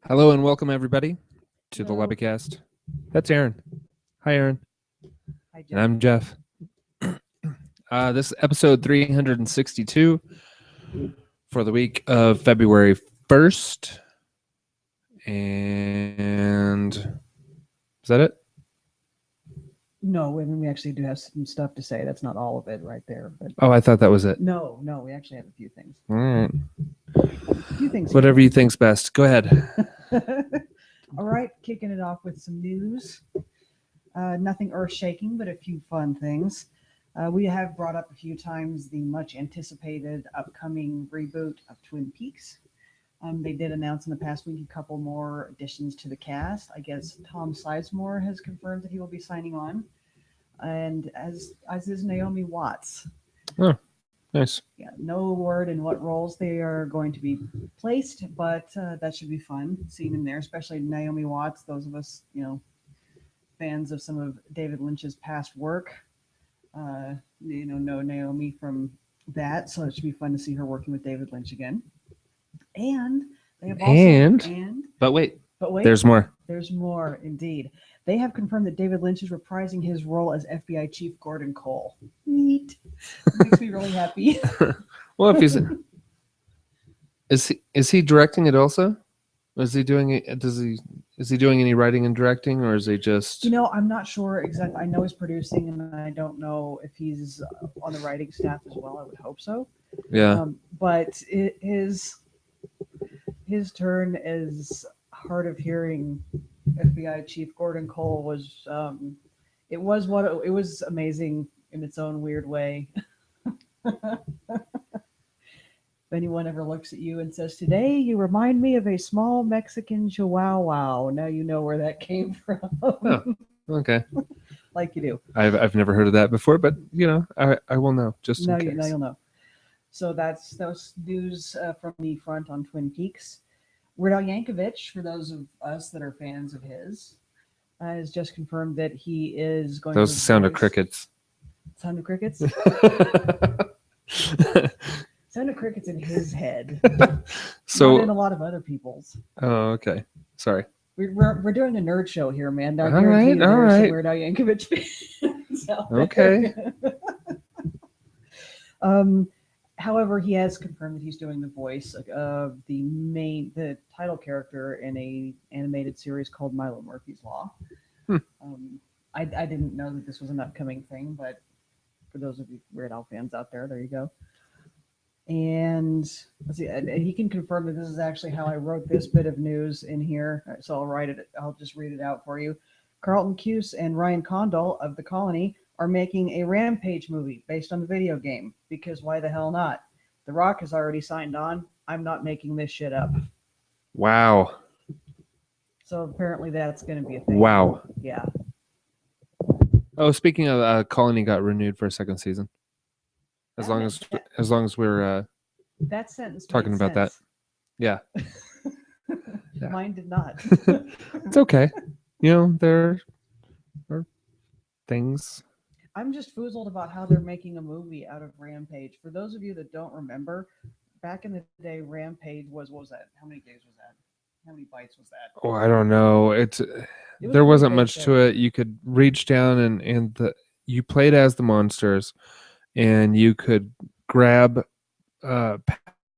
Hello and welcome everybody to the Hello. Lobbycast. That's Erin. Hi, Erin. Hi, And Geoff. I'm Geoff. This is episode 362 for the week of February 1st. And is that it? No, I mean, we actually do have some stuff to say. That's not all of it right there, but Oh, I thought that was it. no, we actually have a few things. All right. A few things. Whatever you think's best. Go ahead. All right, kicking it off with some news. Nothing earth-shaking, but a few fun things. We have brought up a few times the much anticipated upcoming reboot of Twin Peaks. They did announce in the past week a couple more additions to the cast. I guess Tom Sizemore has confirmed that he will be signing on, and as is Naomi Watts. Oh, nice. Yeah, no word in what roles they are going to be placed, but that should be fun seeing them there, especially Naomi Watts. Those of us, fans of some of David Lynch's past work, know Naomi from that, so it should be fun to see her working with David Lynch again. And they have also But wait, but wait, there's more. there's more indeed. They have confirmed that David Lynch is reprising his role as FBI Chief Gordon Cole. Neat. Makes me really happy. Well, if he's is he directing it also? Is he doing it? Is he doing any writing and directing, or is he just? I'm not sure exactly. I know he's producing, and I don't know if he's on the writing staff as well. I would hope so. Yeah. But his turn as hard of hearing FBI Chief Gordon Cole was it was amazing in its own weird way. If anyone ever looks at you and says, "Today you remind me of a small Mexican chihuahua," now you know where that came from. Oh, okay. Like you do. I've never heard of that before, but I will know just in case. Now you'll know. So that's news from the front on Twin Peaks. Weird Al Yankovic, for those of us that are fans of his, has just confirmed that he is going Those to sound of crickets. Sound of crickets? Sound of crickets in his head. So not in a lot of other people's. Oh, okay. Sorry. We're doing a nerd show here, man. I All guarantee right, you all there's some right. Weird Al Yankovic fans out there. Okay. However, he has confirmed that he's doing the voice of the title character in a animated series called Milo Murphy's Law. I didn't know that this was an upcoming thing, but for those of you Weird Al fans out there, there you go. And let's see, and he can confirm that this is actually how I wrote this bit of news in here. So I'll just read it out for you. Carlton Cuse and Ryan Condal of The Colony are making a Rampage movie based on the video game, because why the hell not? The Rock has already signed on. I'm not making this shit up. Wow. So apparently that's going to be a thing. Wow. Yeah. Oh, speaking of, Colony got renewed for a second season. As long as we're that sentence talking about that. Yeah. Yeah. Mine did not. It's okay. There are things. I'm just foozled about how they're making a movie out of Rampage. For those of you that don't remember, back in the day, Rampage what was that? How many days was that? How many bites was that? Oh, I don't know. There wasn't much to it. You could reach down and you played as the monsters, and you could grab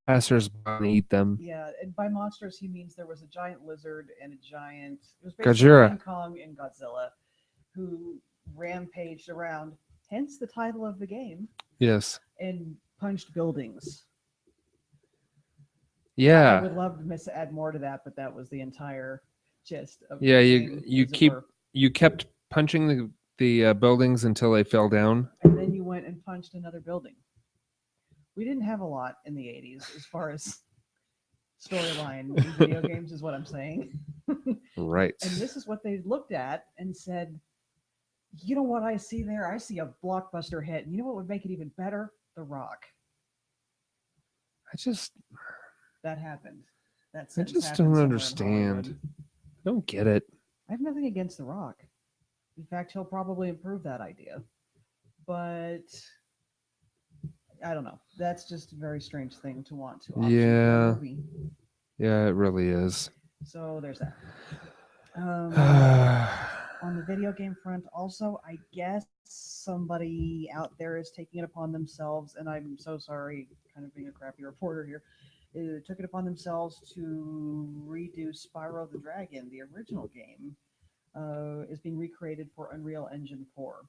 passers and eat them. Yeah, and by monsters he means there was a giant lizard and a giant. It was basically King Kong and Godzilla, who rampaged around. Hence the title of the game. Yes. And punched buildings. Yeah. I would love to add more to that, but that was the entire gist of. Yeah, you kept punching the buildings until they fell down, and then you went and punched another building. We didn't have a lot in the 80s as far as storyline in video games, is what I'm saying. Right. And this is what they looked at and said, you know what I see there? I see a blockbuster hit. And you know what would make it even better? The Rock. That happened. I just don't understand. I don't get it. I have nothing against The Rock. In fact, he'll probably improve that idea. But I don't know. That's just a very strange thing to want to option for a Yeah. movie. Yeah, it really is. So there's that. Yeah, On the video game front, also, I guess somebody out there is taking it upon themselves, and I'm so sorry, kind of being a crappy reporter here, took it upon themselves to redo Spyro the Dragon. The original game is being recreated for Unreal Engine 4.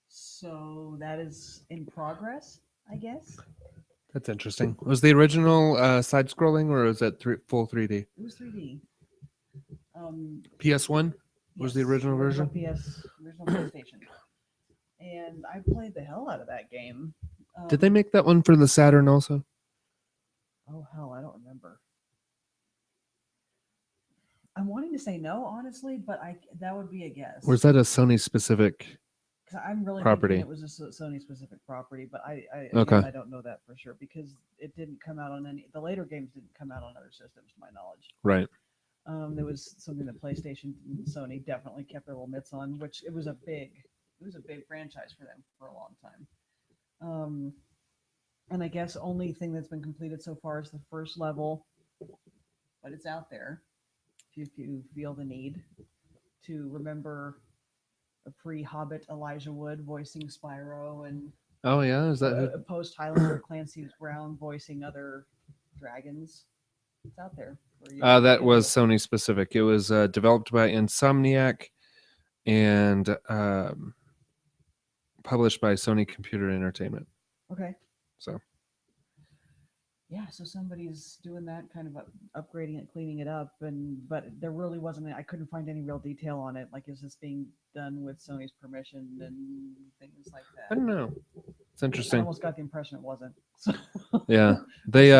So that is in progress, I guess. that's interesting. Was the original side scrolling or was it full 3D? It was 3D. PS1 was the Yes, original version? Original PlayStation. And I played the hell out of that game. Did they make that one for the Saturn also? Oh hell, I don't remember. I'm wanting to say no, honestly, but that would be a guess. Or is that a Sony specific 'Cause I'm really property? thinking it was a Sony specific property, but Okay. again, I don't know that for sure because it didn't come out on any. The later games didn't come out on other systems, to my knowledge. Right. There was something that PlayStation and Sony definitely kept their little mitts on, which it was a big franchise for them for a long time. And I guess only thing that's been completed so far is the first level, but it's out there. If you feel the need to remember a pre-Hobbit Elijah Wood voicing Spyro and Oh yeah, is that post Highlander Clancy Brown voicing other dragons, it's out there. that was Sony specific. It was developed by Insomniac and published by Sony Computer Entertainment. Okay. So yeah, so somebody's doing that, kind of upgrading it, cleaning it up, but there really wasn't. I couldn't find any real detail on it. Like, is this being done with Sony's permission and things like that? I don't know. It's interesting. I almost got the impression it wasn't. So. Yeah, they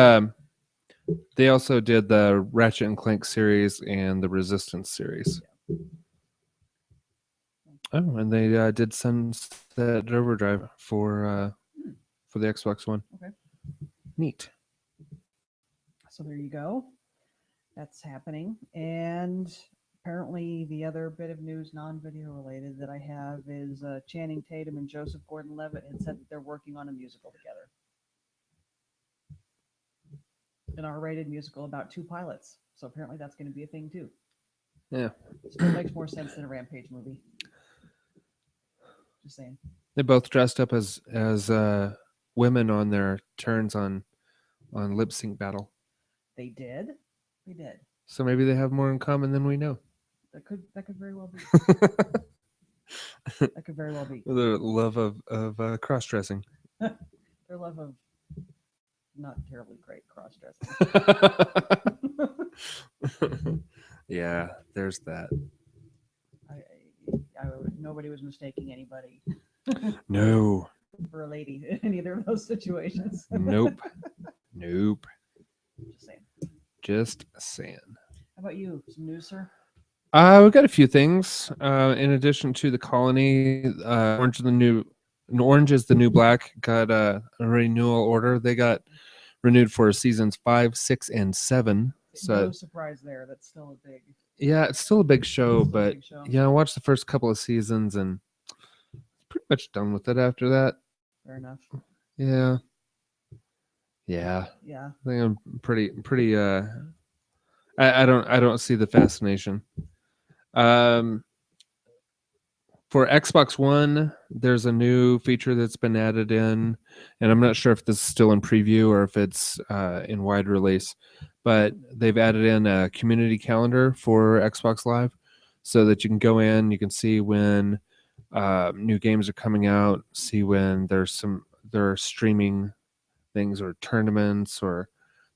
also did the Ratchet and Clank series and the Resistance series. Yeah. Oh, and they did Sunset Overdrive for the Xbox One. Okay. Neat. So there you go. That's happening. And apparently the other bit of news, non-video related, that I have is Channing Tatum and Joseph Gordon-Levitt had said that they're working on a musical together. An R-rated musical about two pilots. So apparently that's going to be a thing too. Yeah. Still makes more sense than a Rampage movie. Just saying. They both dressed up as women on their turns on Lip Sync Battle. They did. So maybe they have more in common than we know. That could very well be. That could very well be. Their love of cross dressing. Their love of not terribly great cross dressing. Yeah, there's that. Nobody was mistaking anybody. No. For a lady in either of those situations. Nope. Just saying. Just saying. How about you? Some news, sir? We've got a few things. In addition to the Colony, Orange is the New Black got a renewal order. They got renewed for seasons 5, 6, and 7. So no surprise there. That's still a big. Yeah, it's still a big show, but yeah, I watched the first couple of seasons and pretty much done with it after that. Fair enough. Yeah. Yeah. I think I'm pretty. I don't see the fascination. For Xbox One, there's a new feature that's been added in, and I'm not sure if this is still in preview or if it's in wide release, but they've added in a community calendar for Xbox Live so that you can go in, you can see when new games are coming out, see when there are streaming things or tournaments or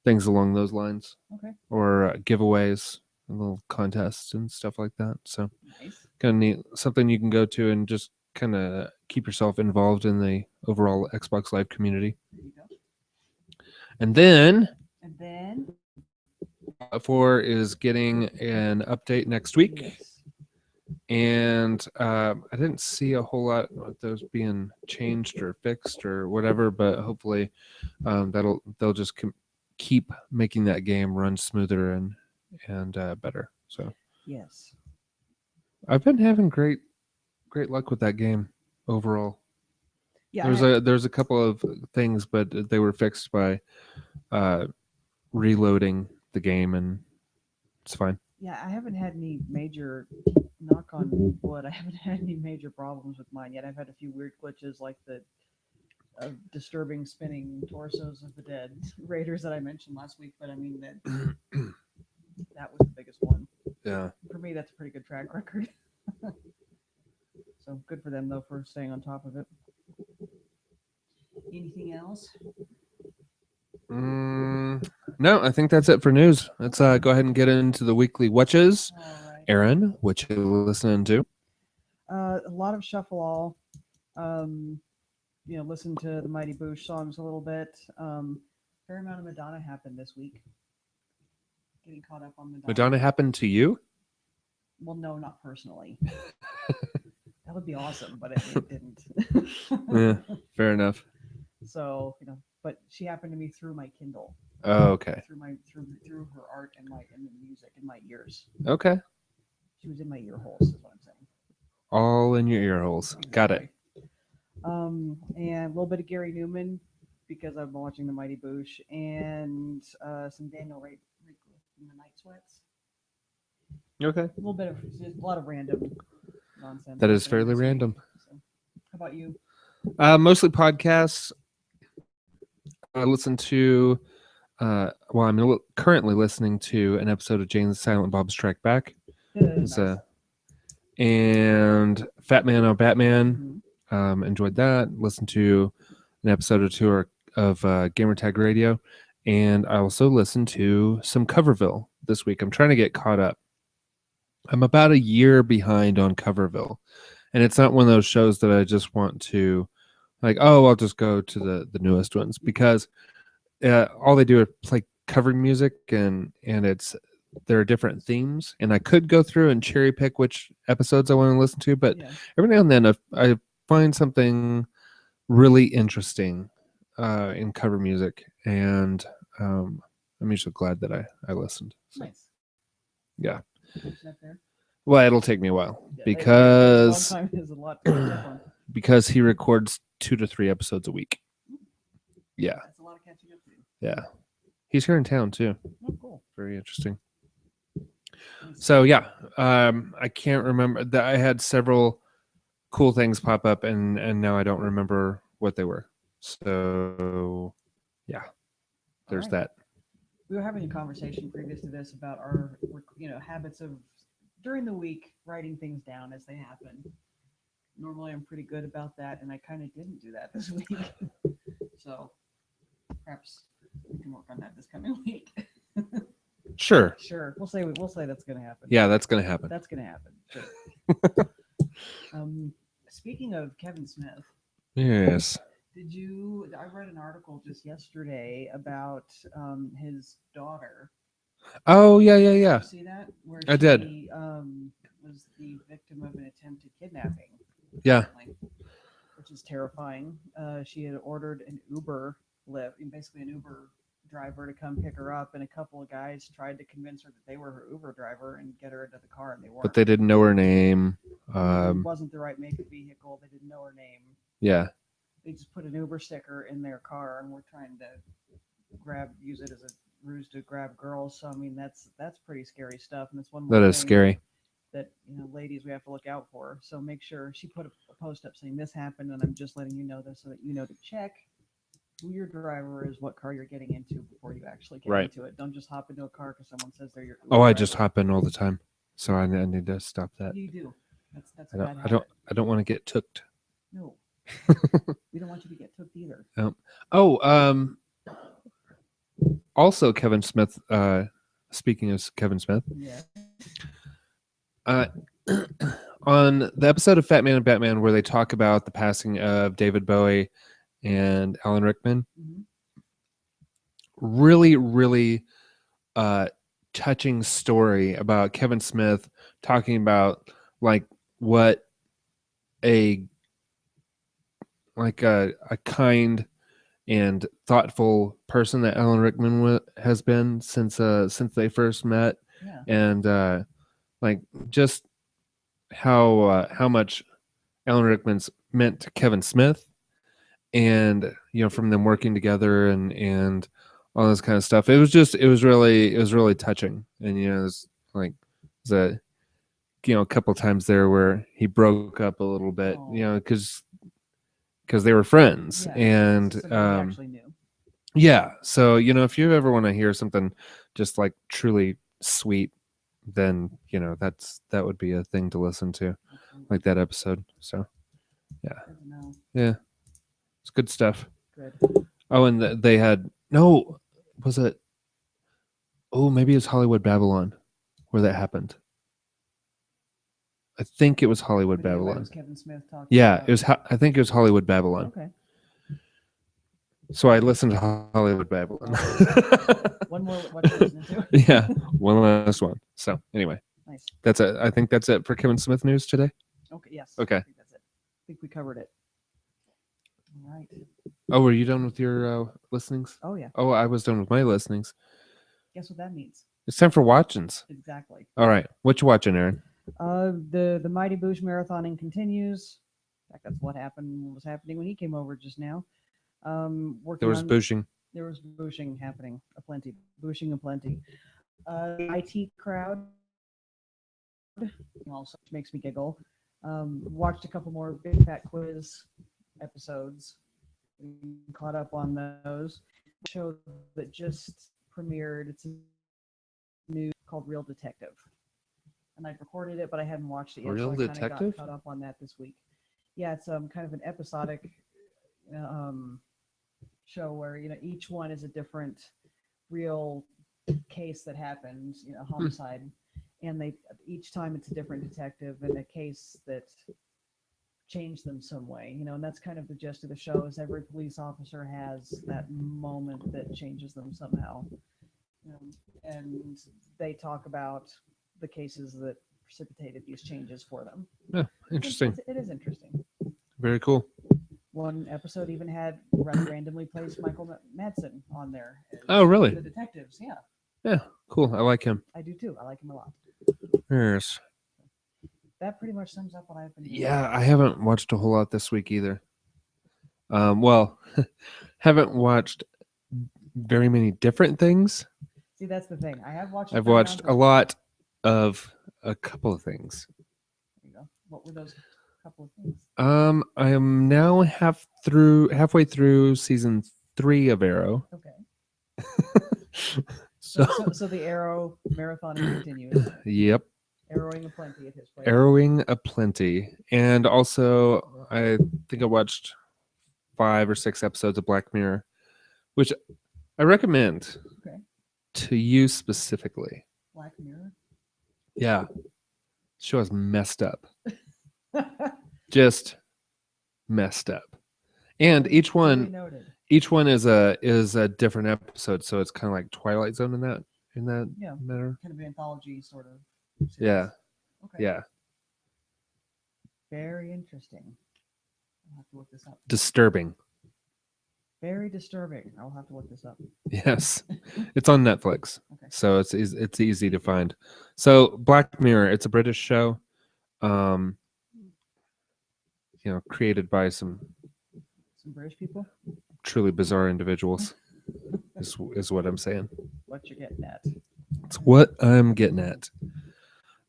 things along those lines. Okay. Or giveaways, little contests and stuff like that. So nice. Kind of neat, something you can go to and just kind of keep yourself involved in the overall Xbox Live community. There you go. And then 4 is getting an update next week. Yes. And I didn't see a whole lot of those being changed or fixed or whatever, but hopefully they'll just keep making that game run smoother and better. So yes, I've been having great luck with that game overall. Yeah, There's a couple of things, but they were fixed by reloading the game, and it's fine. yeah, I haven't had any major, knock on wood, I haven't had any major problems with mine yet. I've had a few weird glitches like the disturbing spinning torsos of the dead raiders that I mentioned last week, but I mean that was the biggest one. Yeah. For me, that's a pretty good track record. So good for them though for staying on top of it. Anything else? No, I think that's it for news. Let's go ahead and get into the weekly Whatchas. All right. Erin, what you listening to? A lot of shuffle all. Listen to the Mighty Boosh songs a little bit. Fair amount of Madonna happened this week. Getting caught up on Madonna. Madonna happened to you? Well, no, not personally. That would be awesome, but it didn't. Yeah, fair enough. So but she happened to me through my Kindle. Oh, okay. Through her art and the music in my ears. Okay. She was in my ear holes, is what I'm saying. All in your ear holes. Exactly. Got it. And a little bit of Gary Newman because I've been watching the Mighty Boosh, and some Daniel Ray from the Night Sweats. Okay. A little bit of just a lot of random nonsense. That is fairly random. So, how about you? Mostly podcasts. I listen to. I'm currently listening to an episode of Jane the Silent Bob Strike Back. Nice. And Fat Man on Batman. Mm-hmm. Enjoyed that. Listened to an episode or two of Gamertag Radio, and I also listened to some Coverville this week. I'm trying to get caught up. I'm about a year behind on Coverville, and it's not one of those shows that I just want to, like, oh, I'll just go to the newest ones, because all they do is play cover music, and there are different themes, and I could go through and cherry pick which episodes I want to listen to, but every now and then I find something really interesting in cover music, and I'm usually glad that I listened. So, nice. Yeah. Well, it'll take me a while because he records 2 to 3 episodes a week. Yeah. That's a lot of catching up to. Yeah. He's here in town too. Oh, cool. Very interesting. So yeah, I can't remember that I had several cool things pop up, and now I don't remember what they were. So yeah, there's that. We were having a conversation previous to this about our habits of during the week writing things down as they happen. Normally I'm pretty good about that, and I kind of didn't do that this week. So perhaps we can work on that this coming week. Sure. We'll say that's going to happen. Yeah, that's going to happen. That's going to happen. Sure. Speaking of Kevin Smith. Yes. I read an article just yesterday about his daughter. Oh, yeah. Did you see that? Where I did. Was the victim of an attempted kidnapping. Yeah. Which is terrifying. She had ordered an Uber Lyft, basically an Uber driver to come pick her up, and a couple of guys tried to convince her that they were her Uber driver and get her into the car, and they weren't. But they didn't know her name. It wasn't the right make of vehicle. They didn't know her name. Yeah. They just put an Uber sticker in their car, and we're trying to use it as a ruse to grab girls. So I mean, that's pretty scary stuff, and that's one more that is scary. That ladies, we have to look out for. So make sure she put a post up saying this happened, and I'm just letting you know this so that you know to check who your driver is, what car you're getting into before you actually get into it. Don't just hop into a car because someone says they're your Uber driver. I just hop in all the time, so I need to stop that. You do. That's I don't want to get tooked. No. We don't want you to get tooked either. Also, Kevin Smith. Speaking of Kevin Smith, on the episode of Fat Man and Batman where they talk about the passing of David Bowie and Alan Rickman, really, really touching story about Kevin Smith talking about like what a kind and thoughtful person that Alan Rickman has been since they first met, and like just how much Alan Rickman's meant to Kevin Smith, and from them working together and all this kind of stuff. It was really touching, and it was like a a couple times there where he broke up a little bit, because they were friends, and somebody actually knew. yeah. So if you ever want to hear something just like truly sweet, then that would be a thing to listen to, like that episode. So yeah, it's good stuff. Good. Oh, and they had was it? Oh, maybe it was Hollywood Babylon where that happened. I think it was Hollywood Babylon. Was Kevin Smith talking? Yeah, it was. I think it was Hollywood Babylon. Okay. So I listened to Hollywood Babylon. One more. What you listening to? Yeah, one last one. So anyway, nice. That's it. I think that's it for Kevin Smith news today. Okay. Yes. Okay. I think that's it. I think we covered it. All right. Oh, were you done with your listenings? Oh yeah. Oh, I was done with my listenings. Guess what that means? It's time for watchings. Exactly. All right. What you watching, Erin? The Mighty Boosh marathoning continues. In fact, that's what was happening when he came over just now. There was booshing. There was booshing happening aplenty. Booshing aplenty. IT crowd also makes me giggle. Watched a couple more Big Fat Quiz episodes. Caught up on those. Show that just premiered. It's new called Real Detective. And I'd recorded it, but I hadn't watched it yet. Real so I Detective? got caught up on that this week. Yeah, it's kind of an episodic show where each one is a different real case that happened, homicide, and each time it's a different detective and a case that changed them some way, and that's kind of the gist of the show. Is every police officer has that moment that changes them somehow, and they talk about the cases that precipitated these changes for them. Yeah, interesting. It is interesting. Very cool. One episode even had randomly placed Michael Madsen on there. Oh, really? The detectives, yeah. Yeah, cool. I like him. I do too. I like him a lot. Yes. That pretty much sums up what I've been doing. Yeah, I haven't watched a whole lot this week either. Well, haven't watched very many different things. See, that's the thing. I've watched a lot of a couple of things. There you go. What were those couple of things? I am now halfway through season 3 of Arrow. Okay. so the Arrow marathon continues. Yep. Arrowing aplenty at his place. Arrowing aplenty. And also, I think I watched 5 or 6 episodes of Black Mirror, which I recommend to you specifically. Black Mirror? Yeah. The show is messed up. Just messed up. And each one is a different episode, so it's kind of like Twilight Zone in that matter. Kind of an anthology sort of series. Yeah. Okay. Yeah. Very interesting. I'll have to look this up. Disturbing. Very disturbing. I'll have to look this up. Yes. It's on Netflix. Okay. So it's easy to find. So Black Mirror, it's a British show. Created by some British people, truly bizarre individuals, is what I'm saying. What you're getting at. It's what I'm getting at.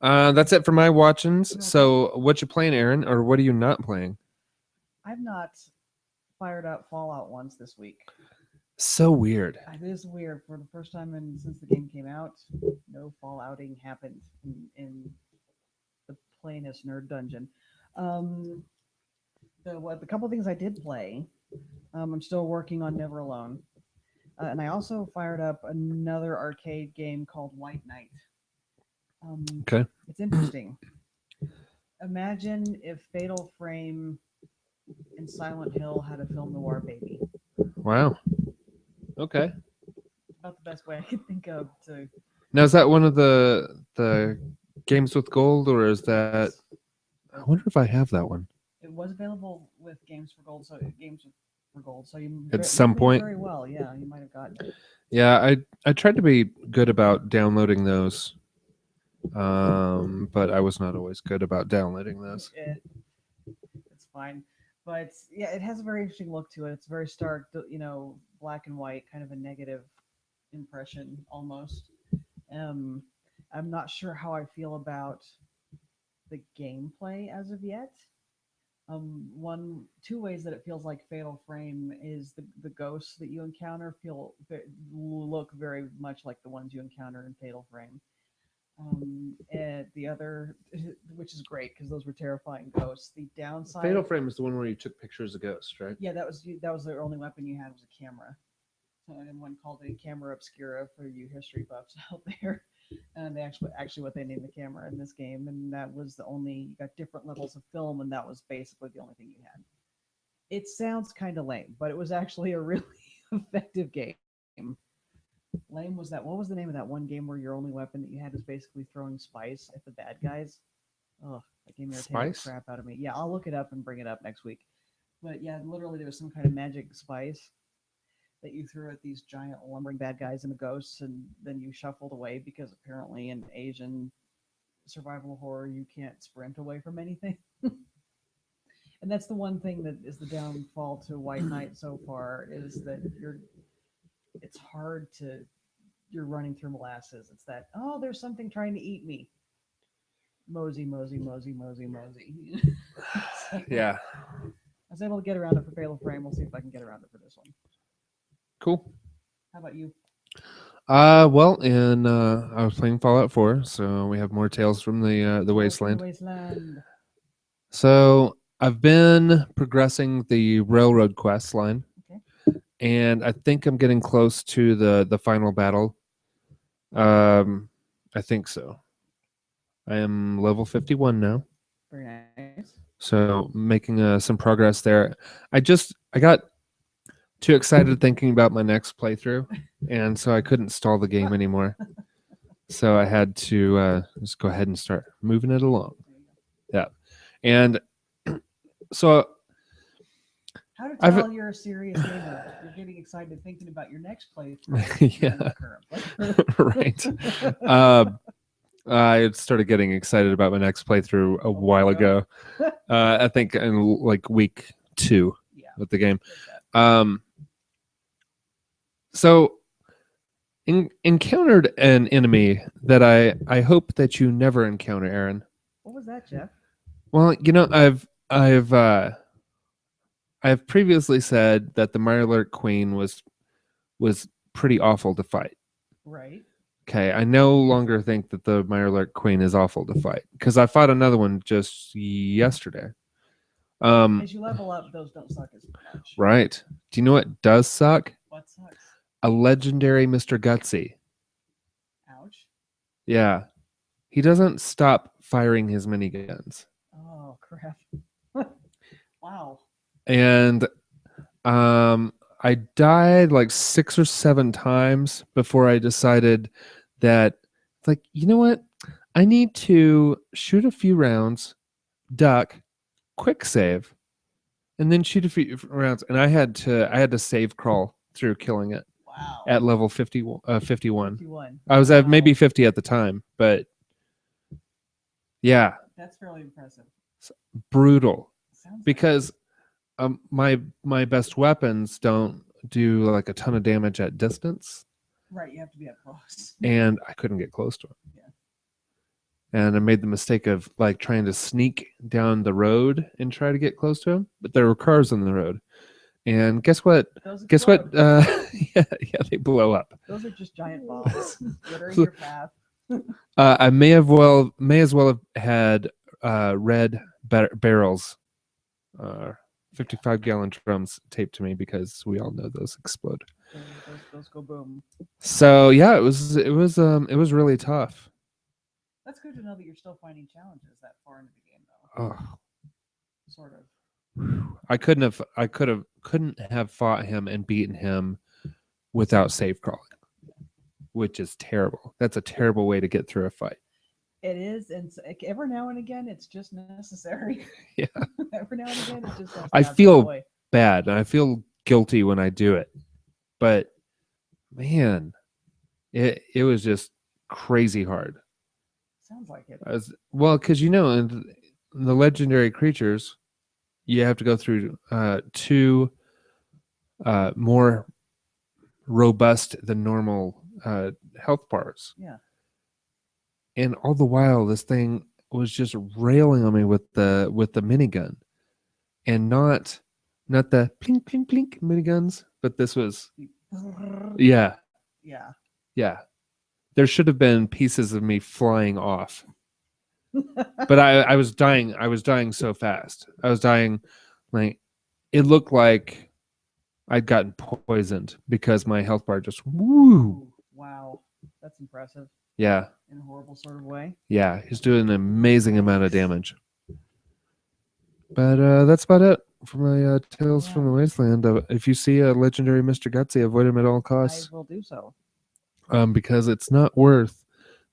That's it for my watchings. So, what you playing, Erin, or what are you not playing? I've not fired up Fallout once this week. So weird. It is weird. For the first time since the game came out, no Fallouting happened in the plainest nerd dungeon. The couple things I did play, I'm still working on Never Alone. And I also fired up another arcade game called White Knight. Okay. It's interesting. Imagine if Fatal Frame and Silent Hill had a film noir baby. Wow. Okay. About the best way I could think of to. Now, is that one of the games with gold, or is that? I wonder if I have that one. It was available with Games for Gold, so you at some point. Very well, yeah, you might have gotten it. Yeah, I tried to be good about downloading those, but I was not always good about downloading those. It's fine. But yeah, it has a very interesting look to it. It's very stark, black and white, kind of a negative impression almost. Um, I'm not sure how I feel about the gameplay as of yet. Two ways that it feels like Fatal Frame is the ghosts that you encounter look very much like the ones you encounter in Fatal Frame. And the other, which is great because those were terrifying ghosts. The downside, Fatal Frame is the one where you took pictures of ghosts, right? yeah, that was the only weapon you had was a camera. And one called it a camera obscura for you history buffs out there. And they actually what they named the camera in this game, and that was the only. You got different levels of film, and that was basically the only thing you had. It sounds kind of lame, but it was actually a really effective game. Lame was that. What was the name of that one game where your only weapon that you had was basically throwing spice at the bad guys? Oh, that game irritated the crap out of me. Yeah, I'll look it up and bring it up next week. But yeah, literally there was some kind of magic spice that you threw at these giant lumbering bad guys and the ghosts, and then you shuffled away because apparently in Asian survival horror you can't sprint away from anything. And that's the one thing that is the downfall to White Knight so far is that it's hard to you're running through molasses. It's that there's something trying to eat me. Mosey, mosey, mosey, mosey, mosey. So, yeah. I was able to get around it for Fatal Frame. We'll see if I can get around it for this one. Cool. How about you? Well, and I was playing Fallout 4, so we have more tales from the Wasteland. So I've been progressing the railroad quest line, and I think I'm getting close to the final battle. I think so. I am level 51 now. Very nice. So making some progress there. I got too excited thinking about my next playthrough, and so I couldn't stall the game anymore. So I had to just go ahead and start moving it along. Yeah, and so how to tell you're a serious gamer? You're getting excited thinking about your next playthrough. Yeah, right. I started getting excited about my next playthrough a while ago. I think in like week 2 with the game. So encountered an enemy that I hope that you never encounter, Erin. What was that, Geoff? Well, I've previously said that the Mirelurk Queen was pretty awful to fight. Right. Okay, I no longer think that the Mirelurk Queen is awful to fight because I fought another one just yesterday. As you level up, those don't suck as much. Right. Do you know what does suck? What sucks? A legendary Mr. Gutsy. Ouch. Yeah. He doesn't stop firing his miniguns. Oh, crap. Wow. And I died like 6 or 7 times before I decided that, like, you know what? I need to shoot a few rounds, duck, quick save, and then shoot a few rounds. And I had to save crawl through killing it. Wow. At level 51. 51. I was at maybe 50 at the time, but yeah. That's fairly impressive. Brutal. Because my best weapons don't do like a ton of damage at distance. Right, you have to be up close. And I couldn't get close to him. Yeah. And I made the mistake of like trying to sneak down the road and try to get close to him, but there were cars on the road. And guess what? Yeah, they blow up. Those are just giant bombs littering your path. I may as well have had red barrels, 55-gallon drums taped to me because we all know those explode. Those go boom. So yeah, it was really tough. That's good to know that you're still finding challenges that far into the game, though. Oh. Sort of. I couldn't have fought him and beaten him without save crawling, which is terrible. That's a terrible way to get through a fight. It is, and every now and again, it's just necessary. Yeah. Every now and again, it just. I feel bad, and I feel guilty when I do it, but man, it was just crazy hard. Sounds like it. Well, because in the legendary creatures, you have to go through 2 more robust than normal health bars. Yeah. And all the while, this thing was just railing on me with the minigun, and not the plink plink plink miniguns, but this was yeah Yeah. yeah. There should have been pieces of me flying off, but I was dying. I was dying so fast. I was dying, like it looked like I'd gotten poisoned because my health bar just woo. Wow. That's impressive. Yeah. In a horrible sort of way. Yeah, he's doing an amazing amount of damage. But that's about it for my Tales from the Wasteland. If you see a legendary Mr. Gutsy, avoid him at all costs. I will do so. Because it's not worth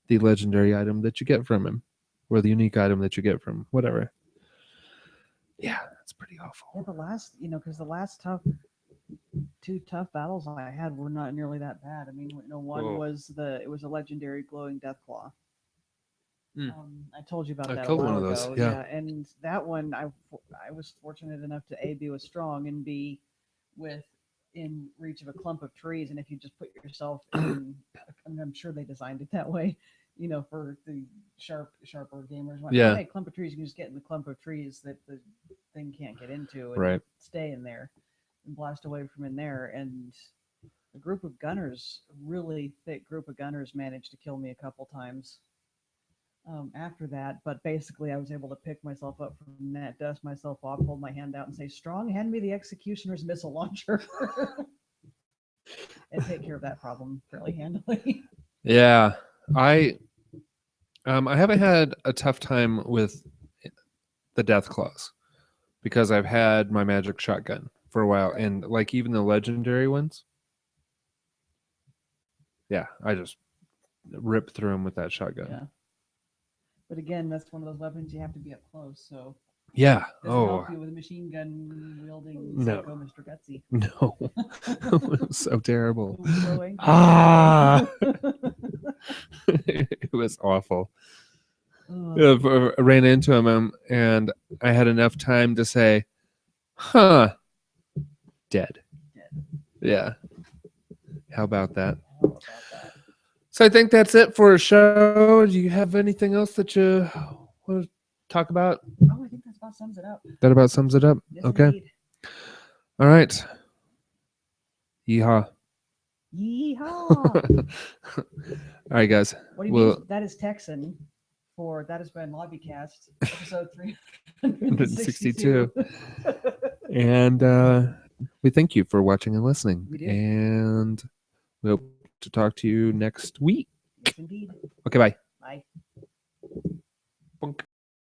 the legendary item that you get from him, or the unique item that you get from him, whatever. Yeah, that's pretty awful. Yeah, the last, because the last 2 tough battles I had were not nearly that bad. I mean, one was it was a legendary glowing deathclaw. I told you about that a while ago. Yeah, and that one I was fortunate enough to A, be with strong, and B, in reach of a clump of trees. And if you just put yourself in, I'm sure they designed it that way, for the sharper gamers. Yeah. Hey, clump of trees, you can just get in the clump of trees that the thing can't get into, and right. stay in there and blast away from in there. And a group of gunners, a really thick group of gunners, managed to kill me a couple times after that. But basically, I was able to pick myself up from that, dust myself off, hold my hand out, and say, "Strong, hand me the executioner's missile launcher," and take care of that problem fairly handily. Yeah, I haven't had a tough time with the death claws because I've had my magic shotgun for a while, and like even the legendary ones. Yeah, I just rip through them with that shotgun. Yeah. But again, that's one of those weapons you have to be up close. So yeah. Doesn't help you with a machine gun wielding psycho Mr. Gutsy. No. It was so terrible. It was awful. I ran into him and I had enough time to say, huh, dead. Yeah. How about that? So I think that's it for a show. Do you have anything else that you want to talk about? Oh, I think that about sums it up. That about sums it up? Yes, okay. Indeed. All right. Yeehaw. Yeehaw. All right, guys. What do you mean? That is Texan. That has been Lobbycast, episode 362. And we thank you for watching and listening. We do. And we hope to talk to you next week. Yes, indeed. Okay, bye.